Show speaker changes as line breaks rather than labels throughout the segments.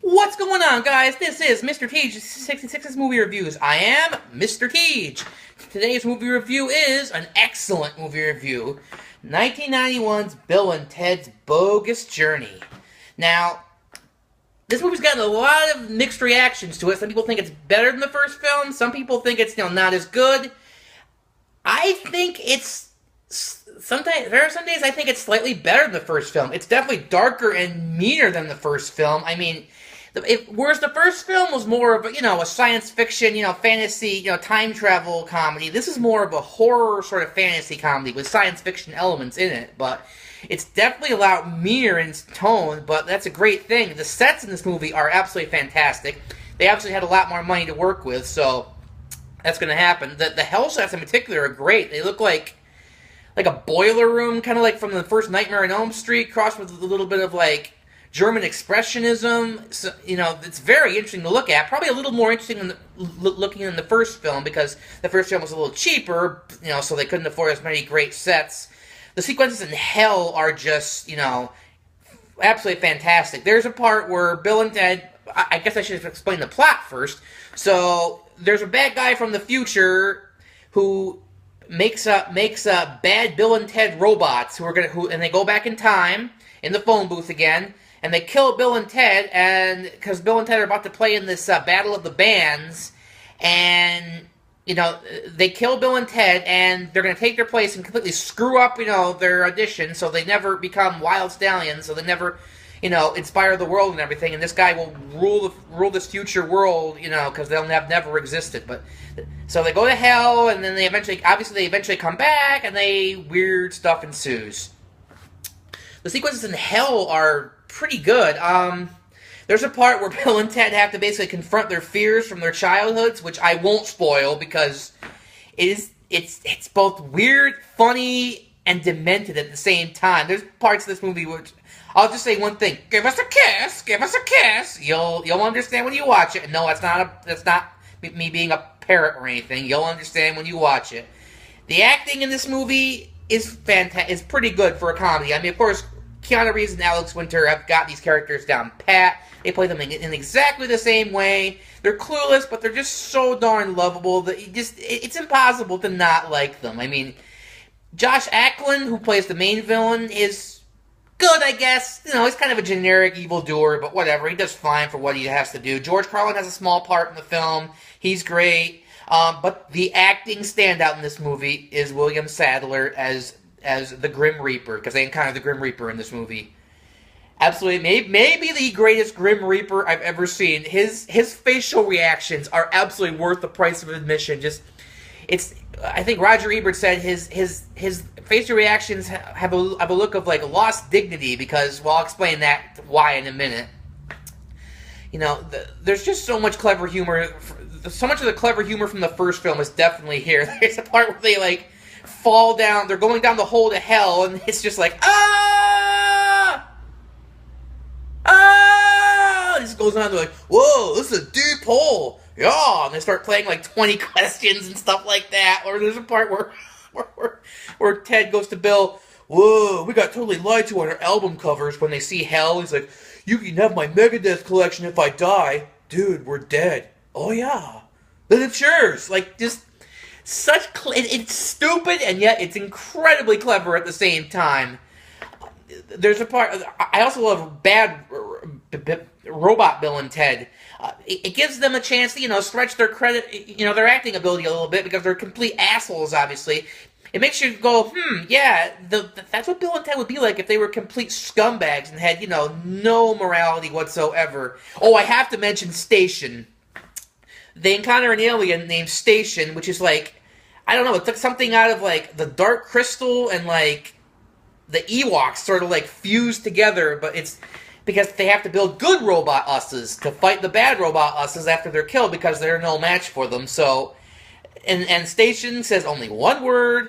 What's going on, guys? This is Mr. Teej, 66's Movie Reviews. I am Mr. Teej. Today's movie review is an excellent movie review. 1991's Bill and Ted's Bogus Journey. Now, this movie's gotten a lot of mixed reactions to it. Some people think it's better than the first film. Some people think it's not as good. I think it's... there are some days I think it's slightly better than the first film. It's definitely darker and meaner than the first film. I mean... whereas the first film was more of a, a science fiction, fantasy, time travel comedy, this is more of a horror sort of fantasy comedy with science fiction elements in it, but it's definitely a lot meaner in tone, but that's a great thing. The sets in this movie are absolutely fantastic. They obviously had a lot more money to work with, so that's going to happen. The hell sets in particular are great. They look like a boiler room, kind of like from the first Nightmare on Elm Street, crossed with a little bit of, German expressionism. So, it's very interesting to look at. Probably a little more interesting than looking in the first film, because the first film was a little cheaper, so they couldn't afford as many great sets. The sequences in hell are just, absolutely fantastic. There's a part where Bill and Ted... I guess I should explain the plot first. So, there's a bad guy from the future who makes bad Bill and Ted robots and they go back in time in the phone booth again. And they kill Bill and Ted, and because Bill and Ted are about to play in this Battle of the Bands, and, they kill Bill and Ted, and they're going to take their place and completely screw up, their audition, so they never become wild stallions, so they never, inspire the world and everything, and this guy will rule this future world, because they'll have never existed, but, so they go to hell, and then they eventually come back, and weird stuff ensues. The sequences in hell are pretty good. There's a part where Bill and Ted have to basically confront their fears from their childhoods, which I won't spoil because it's both weird, funny, and demented at the same time. There's parts of this movie which I'll just say one thing: give us a kiss, give us a kiss. You'll understand when you watch it. And no, that's not me being a parrot or anything. You'll understand when you watch it. The acting in this movie is fantastic. Is pretty good for a comedy. I mean, of course, Keanu Reeves and Alex Winter have got these characters down pat. They play them in exactly the same way. They're clueless, but they're just so darn lovable that it's impossible to not like them. I mean, Josh Ackland, who plays the main villain, is good, I guess. He's kind of a generic evildoer, but whatever. He does fine for what he has to do. George Carlin has a small part in the film. He's great. But the acting standout in this movie is William Sadler as the Grim Reaper, because they encounter the Grim Reaper in this movie. Absolutely, maybe the greatest Grim Reaper I've ever seen. His facial reactions are absolutely worth the price of admission. I think Roger Ebert said his facial reactions have a look of lost dignity, because, well, I'll explain why in a minute. There's just so much clever humor. So much of the clever humor from the first film is definitely here. There's a part where they fall down. They're going down the hole to hell, and it's just it just goes on. They're like, whoa, this is a deep hole. Yeah, and they start playing 20 questions and stuff like that. Or there's a part where Ted goes to Bill, whoa, we got totally lied to on our album covers when they see hell. He's like, you can have my Megadeth collection if I die. Dude, we're dead. Oh yeah, then it's yours. It's stupid, and yet it's incredibly clever at the same time. There's a part... I also love bad robot Bill and Ted. It gives them a chance to, stretch their their acting ability a little bit, because they're complete assholes, obviously. It makes you go, yeah, that's what Bill and Ted would be like if they were complete scumbags and had, no morality whatsoever. Oh, I have to mention Station. They encounter an alien named Station, which is I don't know, it's like something out of the Dark Crystal and the Ewoks sort of fused together, but it's because they have to build good robot usses to fight the bad robot usses after they're killed, because they're no match for them. So, and Station says only one word: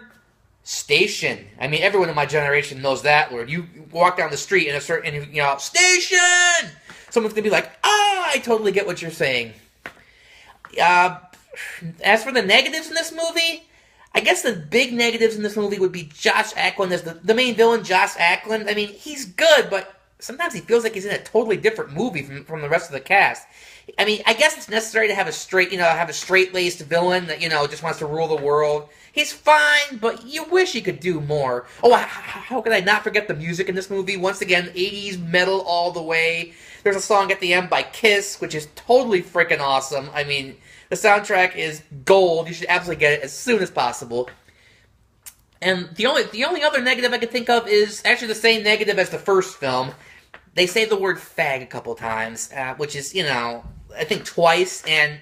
Station. I mean, everyone in my generation knows that word. You walk down the street and Station! Someone's gonna be like, I totally get what you're saying. As for the negatives in this movie, I guess the big negatives in this movie would be Josh Ackland as the main villain, Josh Ackland. I mean, he's good, but sometimes he feels like he's in a totally different movie from the rest of the cast. I mean, I guess it's necessary to have a straight-laced villain that, just wants to rule the world. He's fine, but you wish he could do more. Oh, how could I not forget the music in this movie? Once again, 80s metal all the way. There's a song at the end by Kiss, which is totally freaking awesome. I mean, the soundtrack is gold. You should absolutely get it as soon as possible. And the only other negative I could think of is actually the same negative as the first film. They say the word fag a couple times, which is, I think twice, and,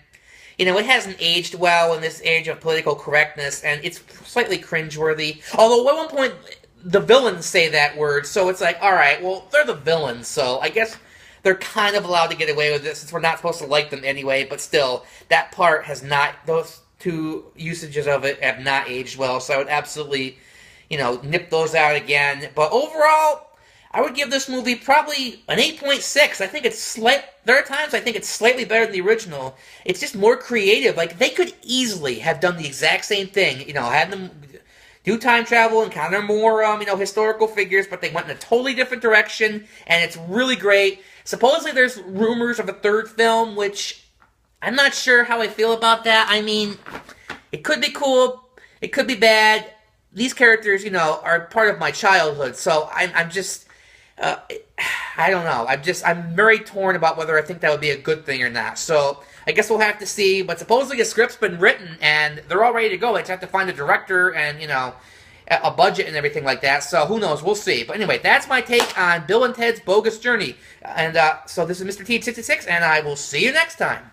it hasn't aged well in this age of political correctness, and it's slightly cringeworthy. Although at one point, the villains say that word, so it's like, alright, well, they're the villains, so I guess they're kind of allowed to get away with this, since we're not supposed to like them anyway, but still, that part has not, those two usages of it have not aged well, so I would absolutely, nip those out again. But overall, I would give this movie probably an 8.6. I think there are times I think it's slightly better than the original. It's just more creative. Like, they could easily have done the exact same thing, had them do time travel, encounter more, historical figures, but they went in a totally different direction, and it's really great. Supposedly there's rumors of a third film, which I'm not sure how I feel about that. I mean, it could be cool, it could be bad. These characters, are part of my childhood, so I'm just, I don't know. I'm very torn about whether I think that would be a good thing or not. So, I guess we'll have to see, but supposedly a script's been written, and they're all ready to go. They just have to find a director and, a budget and everything like that, so who knows, we'll see. But anyway, that's my take on Bill and Ted's Bogus Journey. And, so this is Mr. T66, and I will see you next time.